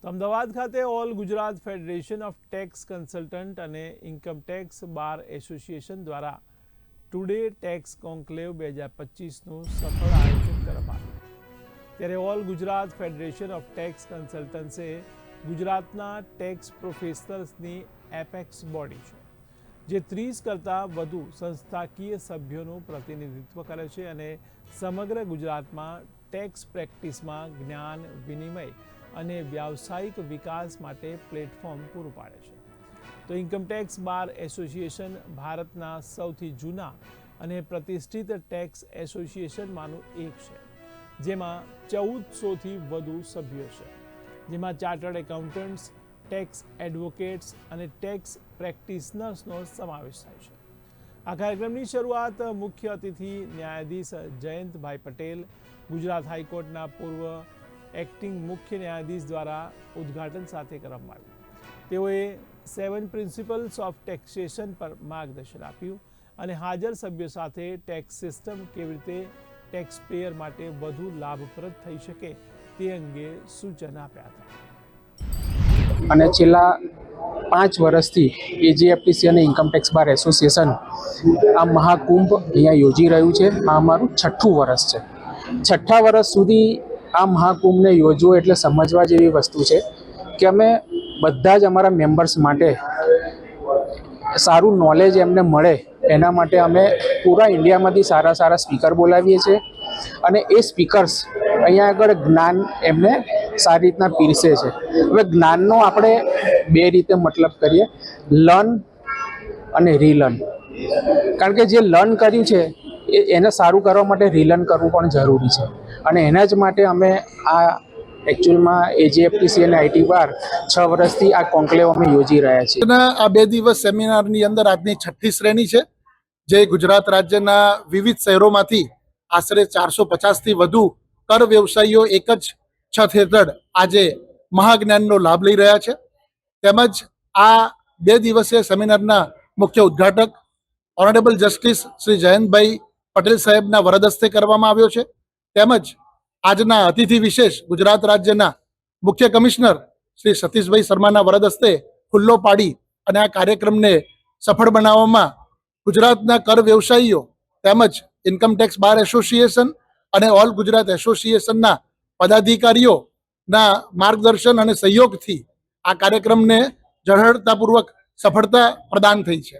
અમદાવાદ ખાતે all Gujarat federation of tax consultant અને income tax bar association દ્વારા ટુડે ટેક્સ કોન્ક્લેવ 2025નું સફળ આયોજન કરવામાં આવ્યું। ત્યારે all Gujarat federation of tax કન્સલ્ટન્ટ્સે ગુજરાતના ટેક્સ પ્રોફેશનલ્સની એપેક્સ બોડી છે, જે 30 કરતાં વધુ સંસ્થાકીય સભ્યોનું પ્રતિનિધિત્વ કરે છે અને સમગ્ર ગુજરાતમાં ટેક્સ પ્રેક્ટિસમાં જ્ઞાન વિનિમય અને વ્યાવસાયિક વિકાસ માટે પ્લેટફોર્મ પૂરું પાડે છે। તો ઇન્કમટેક્સ બાર એસોસિએશન ભારતના સૌથી જૂના અને પ્રતિષ્ઠિત ટેક્સ એસોસિએશનમાંનું એક છે, જેમાં 1400થી વધુ સભ્યો છે, જેમાં ચાર્ટર્ડ એકાઉન્ટન્ટ્સ, ટેક્સ એડવોકેટ્સ અને ટેક્સ પ્રેક્ટિશનર્સનો સમાવેશ થાય છે। આ કાર્યક્રમની શરૂઆત મુખ્ય અતિથિ ન્યાયાધીશ જયંતભાઈ પટેલ, ગુજરાત હાઈકોર્ટના પૂર્વ એક્ટિંગ મુખ્ય ન્યાયાધીશ દ્વારા ઉદ્ઘાટન સાથે કરવામાં આવ્યું। તેઓએ 7 પ્રિન્સિપલ્સ ઓફ ટેક્સેશન પર માર્ગદર્શન આપ્યું અને હાજર સભ્યો સાથે ટેક્સ સિસ્ટમ કેવી રીતે ટેક્સ પેયર માટે વધુ લાભપ્રદ થઈ શકે તે અંગે સૂચન આપ્યા હતા। અને છેલ્લા 5 વર્ષથી એજીએફટીસી અને ઇન્કમટેક્સ બાર એસોસિએશન આ મહાકુંભ અહીંયા યોજી રહ્યું છે। આ અમારું 6થું વર્ષ છે। 6થા વર્ષ સુધી આ મહાકુંભને યોજવો એટલે સમજવા જેવી વસ્તુ છે કે અમે બધા જ અમારા મેમ્બર્સ માટે સારું નોલેજ એમને મળે એના માટે અમે પૂરા ઇન્ડિયામાંથી સારા સ્પીકર બોલાવીએ છીએ અને એ સ્પીકર્સ અહીંયા આગળ જ્ઞાન એમને સારી રીતના પીરસે છે। હવે જ્ઞાનનો આપણે 2 રીતે મતલબ કરીએ, લર્ન અને રીલર્ન। કારણ કે જે લર્ન કર્યું છે એને સારું કરવા માટે રીલર્ન કરવું પણ જરૂરી છે અને એના જ માટે અમે આ એકચ્યુઅલમાં એજીએફટીસી અને આઈટી બાર 6 વર્ષથી આ કોન્ક્લેવ અમે યોજી રહ્યા છીએ। આ 2 દિવસ સેમિનારની અંદર આજની 6ઠ્ઠી શ્રેણી છે, જે ગુજરાત રાજ્યના વિવિધ શહેરોમાંથી આશરે 450થી વધુ કર વ્યવસાયીઓ એક જ છત હેઠળ આજે મહાજ્ઞાનનો લાભ લઈ રહ્યા છે। તેમજ આ 2 દિવસીય સેમિનારના મુખ્ય ઉદ્ઘાટક ઓનરેબલ જસ્ટિસ શ્રી જયંતભાઈ પટેલ સાહેબના વરદ હસ્તે કરવામાં આવ્યો છે। તેમજ આજના અતિથિ વિશેષ ગુજરાત રાજ્યના મુખ્ય કમિશનર શ્રી સતીશભાઈ શર્માના વરદ હસ્તે ખુલ્લો પાડી અને આ કાર્યક્રમને સફળ બનાવવામાં ગુજરાતના કર વ્યવસાયીઓ તેમજ ઇન્કમટેક્સ બાર એસોસિએશન અને ઓલ ગુજરાત એસોસિએશનના પદાધિકારીઓના માર્ગદર્શન અને સહયોગથી આ કાર્યક્રમને ઝળહળતાપૂર્વક સફળતા પ્રદાન થઈ છે।